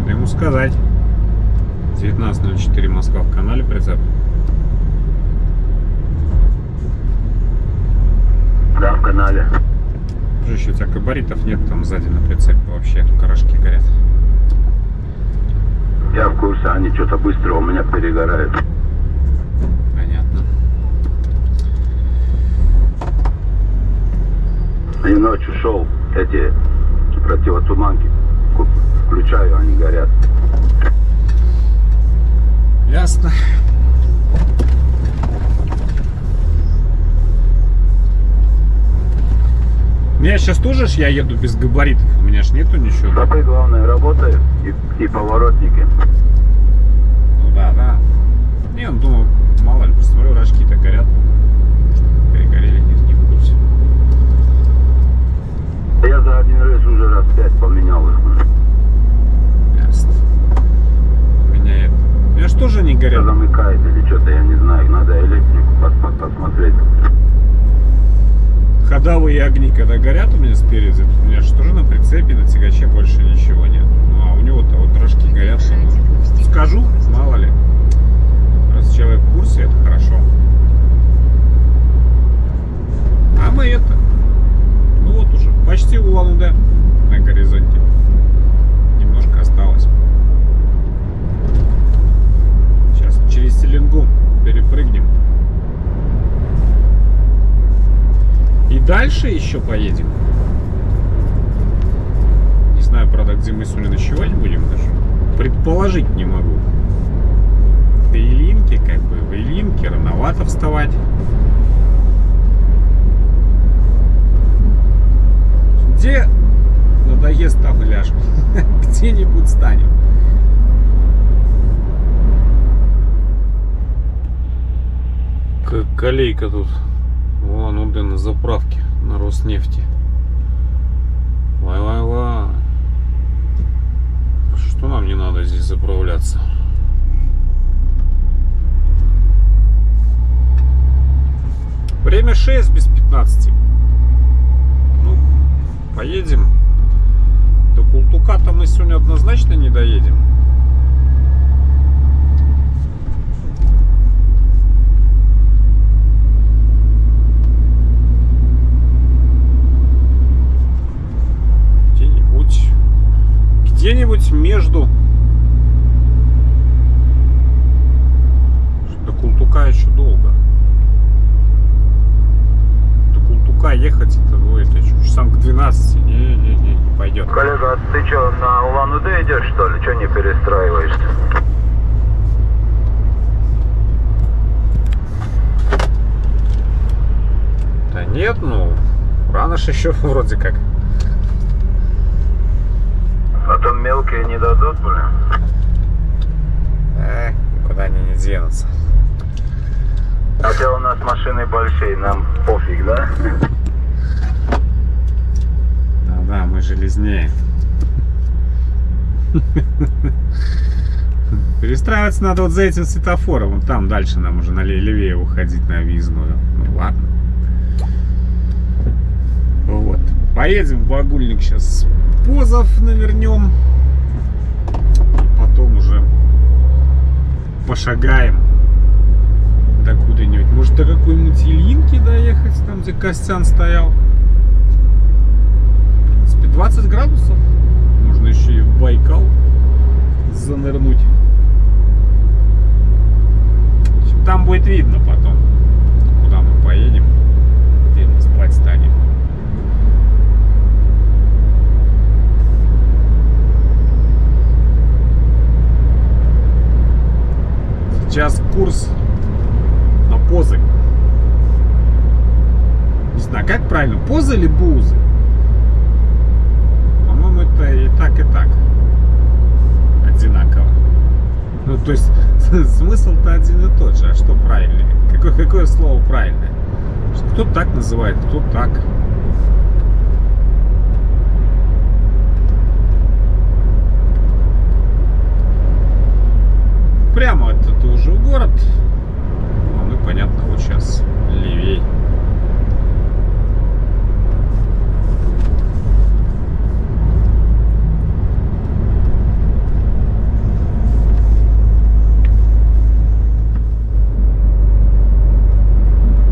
Да ему сказать. 19:04 Москва, в канале прицеп. Да, в канале. Еще у тебя габаритов нет там сзади на прицепе вообще, рожки горят. Я в курсе, они что-то быстро у меня перегорают. Понятно. И ночью шел, эти противотуманки включаю, они горят. Ясно. У меня сейчас тоже я еду без габаритов, у меня ж нету ничего. Стопы, главное, работают и поворотники. Ну да. Не, он думал, мало ли, посмотрю, рожки-то горят. Перегорели, не в курсе. Я за один раз уже раз 5 поменял их. Ясно. У меня это... У меня ж тоже не горят. Замыкает или что-то, я не знаю. Надо электрику посмотреть. Ходовые огни, когда горят у меня спереди, у меня же тоже на прицепе, на тягаче больше ничего нет. Ну а у него-то вот рожки горят. Скажу, мало ли. Раз человек в курсе, это хорошо. А мы дальше еще поедем. Не знаю, правда, где мы сегодня ночевать будем даже. Предположить не могу. До Ильинки, как бы, в Ильинке рановато вставать. Где надоест, там и ляжем. Где-нибудь станем. Как колейка тут. Вон, он на заправке на Роснефти. Вай-вай-вай. Что нам не надо здесь заправляться? Время 6 без 15. Ну, поедем. До Култука-то мы сегодня однозначно не доедем. Где-нибудь между. До Култука еще долго. До Култука ехать это часам к 12. Не пойдет. Коллега, а ты что, на Улан-Удэ идешь, что ли? Что не перестраиваешься? Да нет, ну, рано ж еще вроде как. А то мелкие не дадут, блин. Никуда они не денутся. Хотя у нас машины большие, нам пофиг, да? Да, мы железнее. Перестраиваться надо вот за этим светофором. Вон там дальше нам уже левее уходить на Объездную. Ну ладно. Вот. Поедем в Багульник сейчас. Позов навернем. И потом уже пошагаем до куда-нибудь. Может, до какой-нибудь Ильинки доехать, там где Костян стоял. В принципе, 20 градусов. Можно еще и в Байкал занырнуть. В общем, там будет видно потом, куда мы поедем, где мы спать станем. Сейчас курс на позы. Не знаю, как правильно, позы или бузы? По-моему, это и так одинаково. Ну, то есть, смысл-то один и тот же. А что правильнее? Какое слово правильное? Кто так называет, кто так. Прямо это уже в город. А мы, понятно, вот сейчас левей.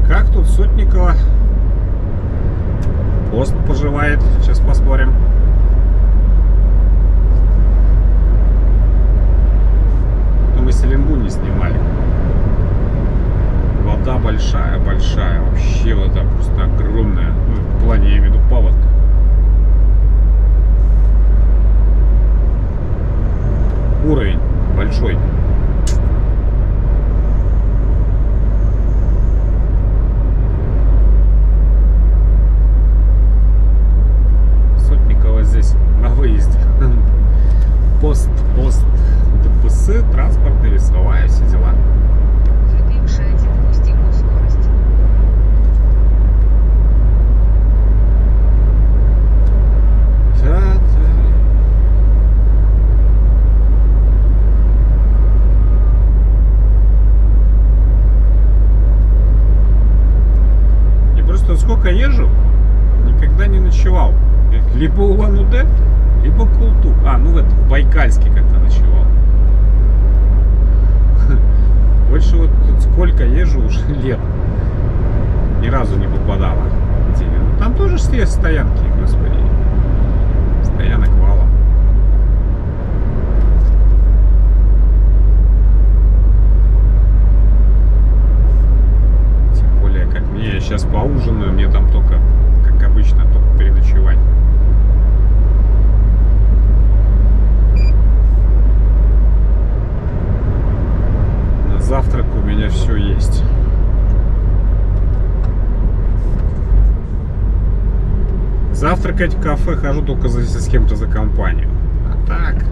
Как тут Сотникова? Пост поживает. Сейчас посмотрим. Мы Селенгу не снимали. Вода большая, вообще вода просто огромная. Ну, в плане, я имею в виду, паводка. Уровень большой. Сотникова здесь на выезде. Пост. ДПС, транспортная, весовая, все дела. Выпившая допустимую скорость. Я просто сколько езжу, никогда не ночевал. Либо Улан-Удэ, либо Култук. Ну в Байкальске как-то ночевал. Больше вот сколько езжу уже лет, ни разу не попадало. Ну, там тоже все стоянки, господи. Стоянок валом. Тем более, как мне, я сейчас поужинаю, мне там только завтракать в кафе хожу только если с кем-то за компанию. А так,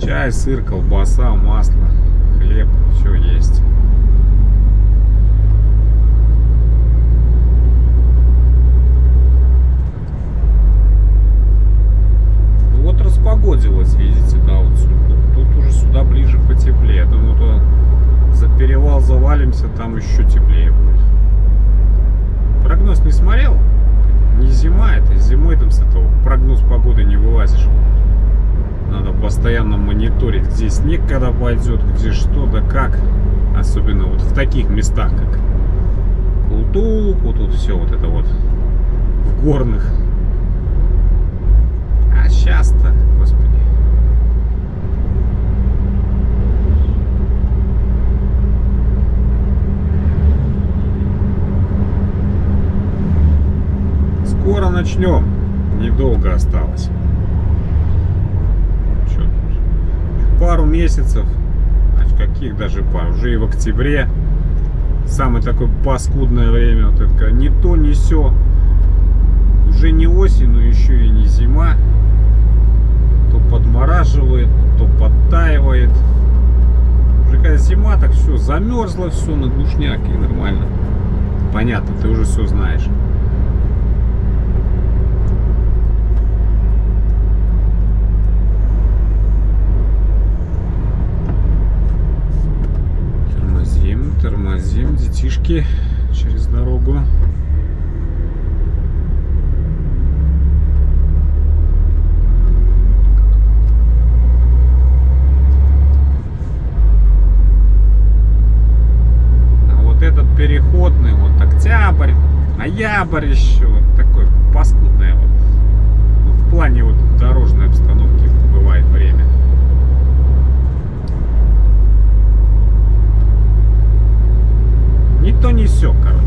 чай, сыр, колбаса, масло, хлеб, все есть. Ну вот распогодилось, видите, да, вот тут уже сюда ближе потеплее. Думаю, то за перевал завалимся, там еще теплее будет. Прогноз не смотрел? Не зима это, зимой там с этого прогноз погоды не вылазишь. Надо постоянно мониторить, где снег когда пойдет, где что, да как. Особенно вот в таких местах, как Култук, вот тут все вот это вот в горных. А сейчас-то, господи. Скоро начнем. Недолго осталось. Что тут? Пару месяцев. А каких даже пару? Уже и в октябре. Самое такое паскудное время. Вот это не то, не сё. Уже не осень, но еще и не зима. То подмораживает, то подтаивает. Уже когда зима, так все замерзло, все на душняк и нормально. Понятно, ты уже все знаешь. Тормозим, детишки, через дорогу. А вот этот переходный, вот октябрь, ноябрь еще, вот такой паскудное вот. Ну, в плане вот дорожной обстановки бывает время. Не то, не сё, короче.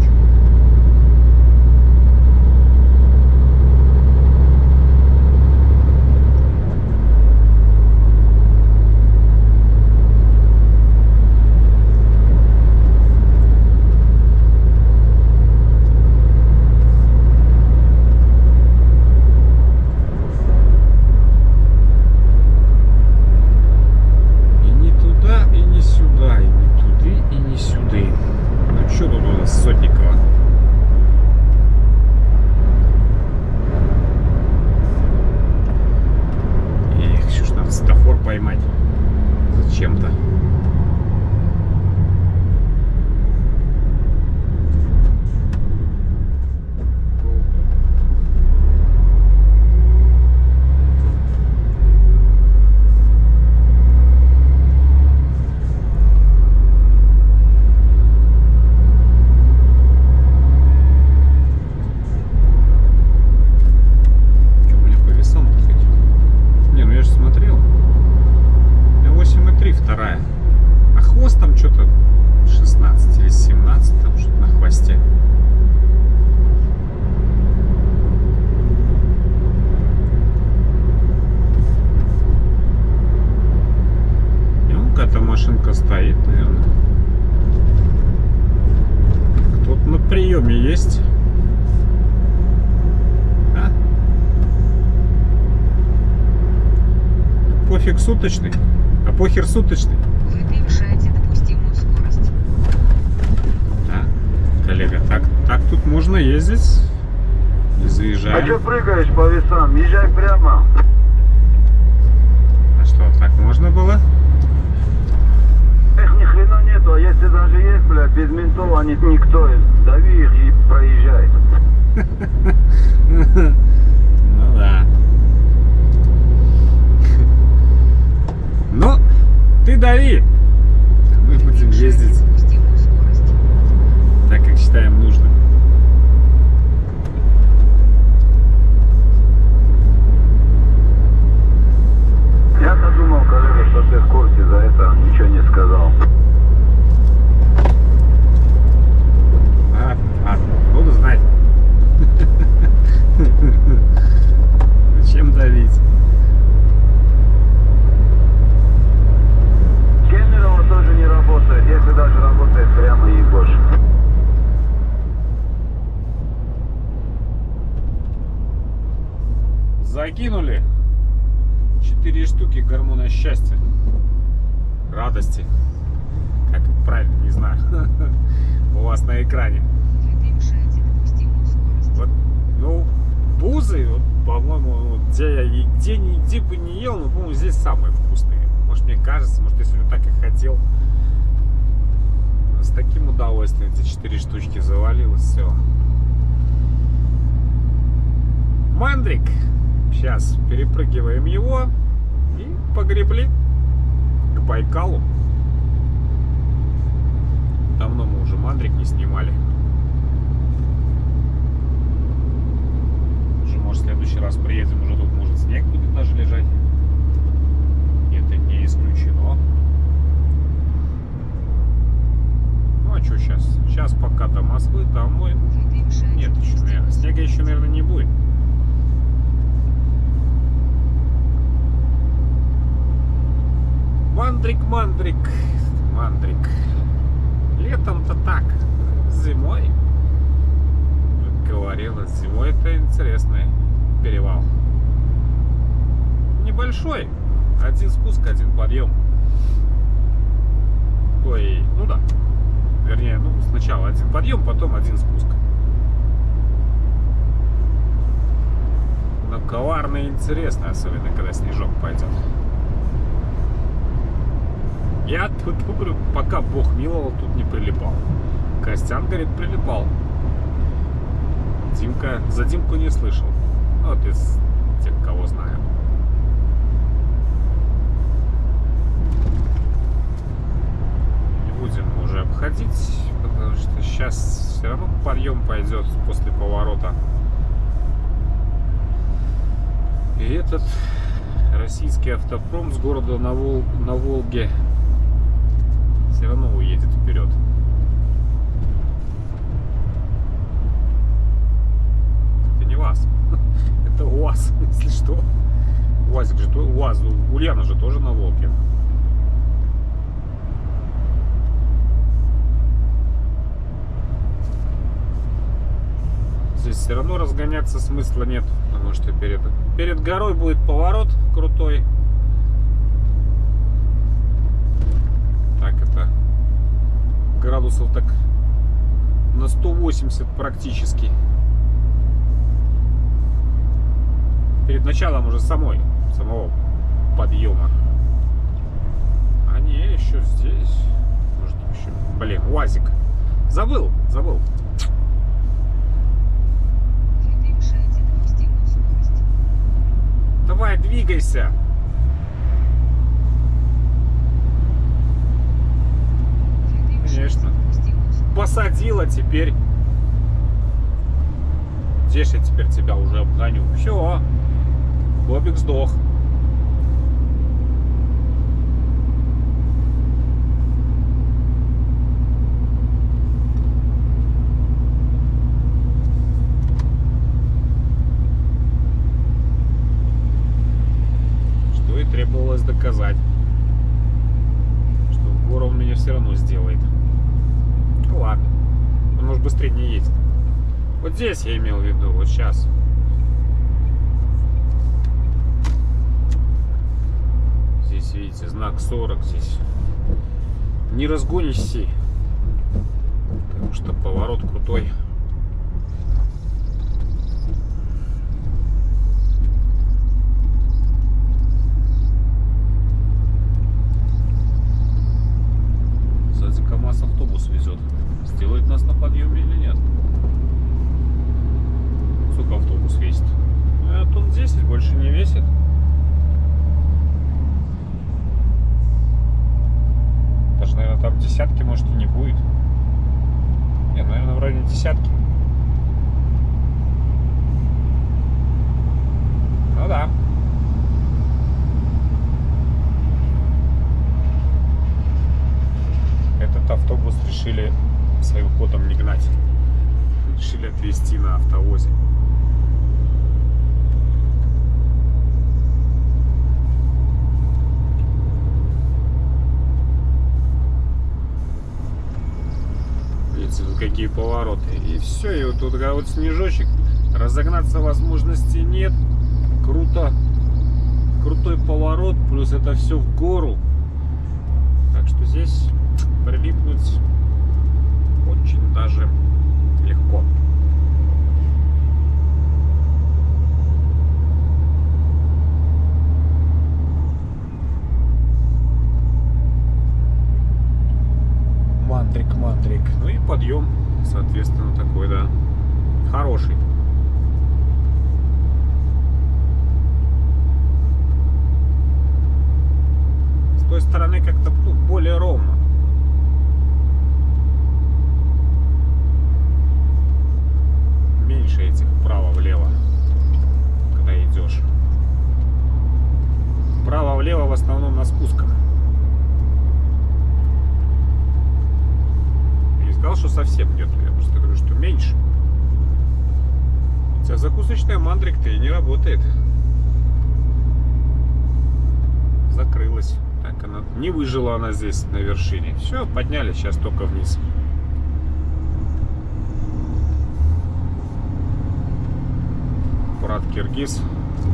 И не туда, и не сюда, и не туды, и не сюды. Что тут у нас Сотникова? Эх, что ж надо светофор поймать. Зачем-то. Вторая. А хвост там что-то 16 или 17, там что-то на хвосте. И ну, какая-то машинка стоит, наверное. Кто-то на приеме есть. А? Пофиг суточный. А похер суточный. Вы превышаете допустимую скорость. Да, коллега, так тут можно ездить. Не заезжай. А чё прыгаешь по весам? Езжай прямо. А что, так можно было? Эх, ни хрена нету, а если даже есть, бля, без ментов они никто. Дави их и проезжай. Ну да. Ну, ты дави. Мы будем ездить Допустимую скорость. так, как считаем нужным. Я-то думал, коллега, что ты в курсе, за это ничего не сказал. Буду знать. Зачем давить? С кем не закинули 4 штуки гормона счастья, радости, как это правильно, не знаю, у вас на экране. Превышаете допустимую скорость. Вот, ну, бузы, вот, по-моему, вот, где бы не ел, но, по-моему, здесь самые вкусные. Может, мне кажется, может, я сегодня так и хотел. С таким удовольствием эти 4 штучки завалилось все. Мандрик. Сейчас перепрыгиваем его и погребли к Байкалу. Давно мы уже мандрик не снимали. Уже, может, в следующий раз приедем, уже тут, может, снег будет даже лежать. Это не исключено. Ну, а что сейчас? Сейчас пока до Москвы, домой. Превышаете Нет, еще, наверное, допустимую снега еще, наверное, не будет. Мандрик, мандрик, мандрик. Летом-то так, зимой, как говорила, зимой это интересный перевал. Небольшой, один спуск, один подъем. Ой, ну да, вернее, ну сначала один подъем, потом один спуск. Но коварно и интересно, особенно когда снежок пойдет. Я тут, говорю, пока Бог миловал, тут не прилипал. Костян, говорит, прилипал. Димка, за Димку не слышал. Вот из тех, кого знаю. Не будем уже обходить, потому что сейчас все равно подъем пойдет после поворота. И этот российский автопром с города на Волге все равно уедет вперед. Это не УАЗ. Это УАЗ, если что. УАЗик же, УАЗ, Ульяна же тоже на Волге. Здесь все равно разгоняться смысла нет, потому что перед горой будет поворот крутой. Так, это градусов так на 180 практически. Перед началом уже самого подъема. А не, еще здесь. Может, еще. Блин, УАЗик. Забыл. Превышаете допустимую скорость. Давай, двигайся. Конечно. Посадила теперь. Где ж я теперь тебя уже обгоню? Все. Бобик сдох. Что и требовалось доказать. Что в гору он меня все равно сделает. Ну ладно. Он может быстрее не ездит. Вот здесь я имел в виду, вот сейчас. Здесь, видите, знак 40 здесь. Не разгонишься, потому что поворот крутой. Кстати, КамАЗ автобус везет. Сделает нас на подъеме или нет? Сколько автобус весит? Тонн 10, больше не весит. Даже, наверное, там десятки, может, и не будет. Не, наверное, в районе десятки. Ну да. Этот автобус решили своим ходом не гнать. Решили отвезти на автовозе. Видите, тут какие повороты. И все, и вот тут вот снежочек. Разогнаться возможности нет. Крутой поворот, плюс это все в гору. Так что здесь прилипнуть очень даже легко. Мандрик. Ну и подъем, соответственно, такой, да, хороший. С той стороны как-то более ровно. Меньше этих вправо-влево, когда идешь. Вправо-влево в основном на спусках. Я не сказал, что совсем нету, я просто говорю, что меньше. Хотя закусочная Мандрик-то и не работает. Закрылась. Так она не выжила, она здесь на вершине. Все, подняли, сейчас только вниз. Брат Киргиз,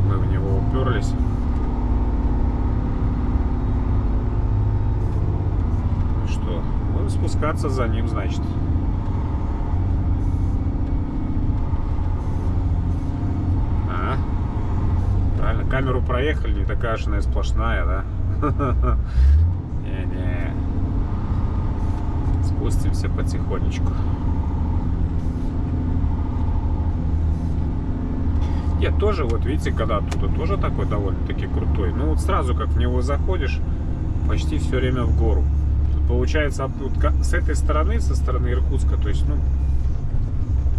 мы в него уперлись. Ну что, будем спускаться за ним, значит. Правильно, камеру проехали, не такая уж она и сплошная, да? Не-не. Спустимся потихонечку. Нет, тоже, вот видите, когда оттуда тоже такой довольно-таки крутой. Ну вот сразу, как в него заходишь, почти все время в гору. Тут получается, вот с этой стороны, со стороны Иркутска, то есть, ну,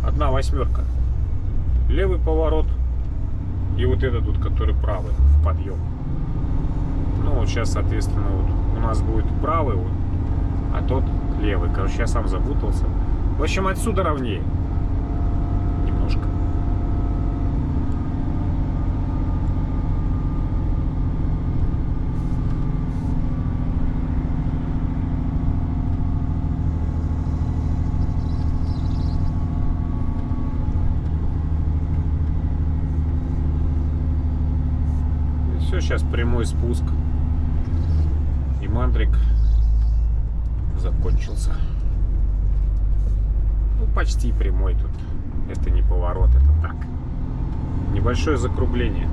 1/8. Левый поворот. И вот этот вот, который правый, в подъем. Ну, вот сейчас, соответственно, вот у нас будет правый, вот, а тот левый. Короче, я сам запутался. В общем, отсюда ровнее. Немножко. Все, сейчас прямой спуск. И Мандрик закончился. Ну, почти прямой тут. Это не поворот, это так. Небольшое закругление.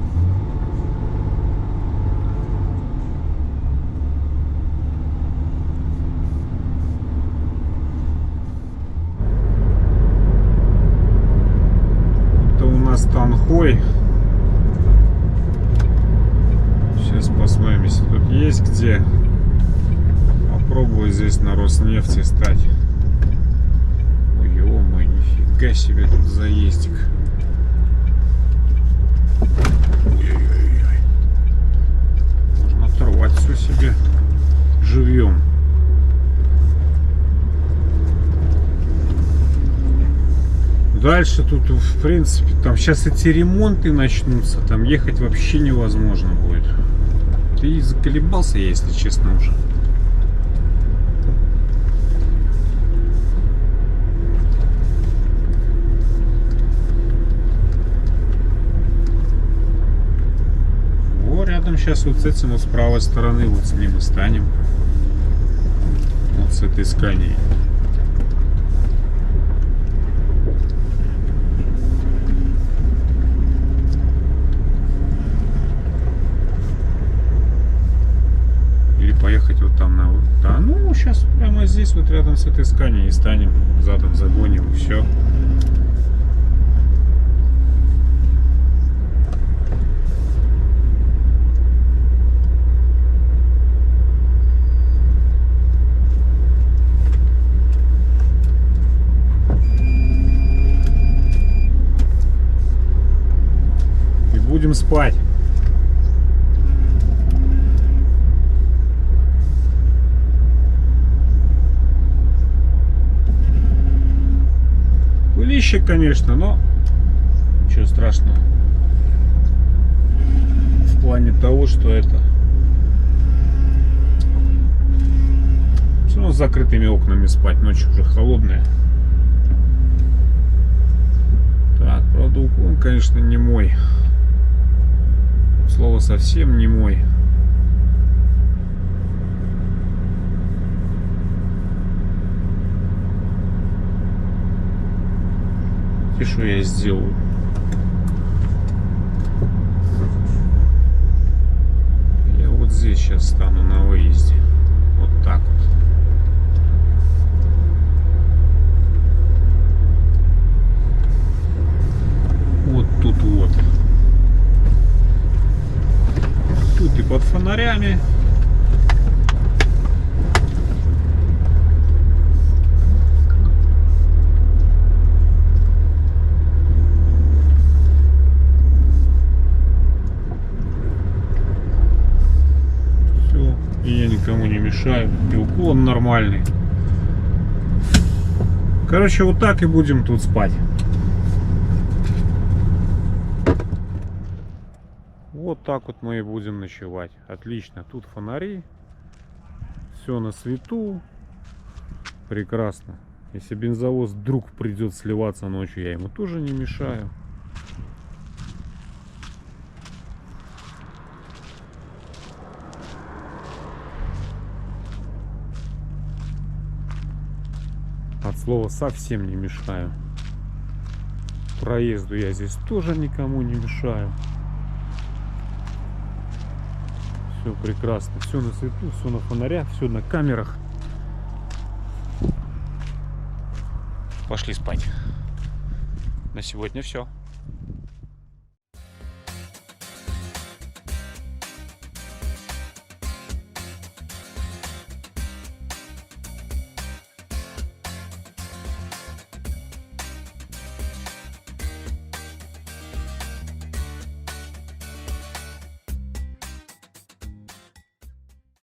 Это у нас Танхой. Сейчас посмотрим, если тут есть где. Попробую здесь на Роснефти стать. Ой, ё-моё, нифига себе тут заездик. Ой-ой-ой. Можно оторвать все себе живьем. Дальше тут, в принципе, там сейчас эти ремонты начнутся, там ехать вообще невозможно будет. Ты заколебался я, если честно, уже. Во, рядом сейчас вот с этим вот с правой стороны, вот с ним и станем. Вот с этой сканией. Поехать вот там на... Да, ну, сейчас прямо здесь, вот рядом с этой сканией станем, задом загоним, и все. И будем спать. Пылище, конечно, но ничего страшного. В плане того, что это все равно с закрытыми окнами спать, ночью уже холодная. Так, правда, уклон, конечно, не мой. слово совсем не мой. И что я сделаю? Я вот здесь сейчас стану на выезде. Вот так вот. Вот тут вот. Тут и под фонарями. Все, и я никому не мешаю. И уклон нормальный. Короче, вот так и будем тут спать. Вот так вот мы и будем ночевать. Отлично. Тут фонари. Все на свету. Прекрасно. Если бензовоз вдруг придет сливаться ночью, я ему тоже не мешаю. От слова совсем не мешаю. Проезду я здесь тоже никому не мешаю. Все прекрасно, все на свету, все на фонарях, все на камерах. Пошли спать. На сегодня все.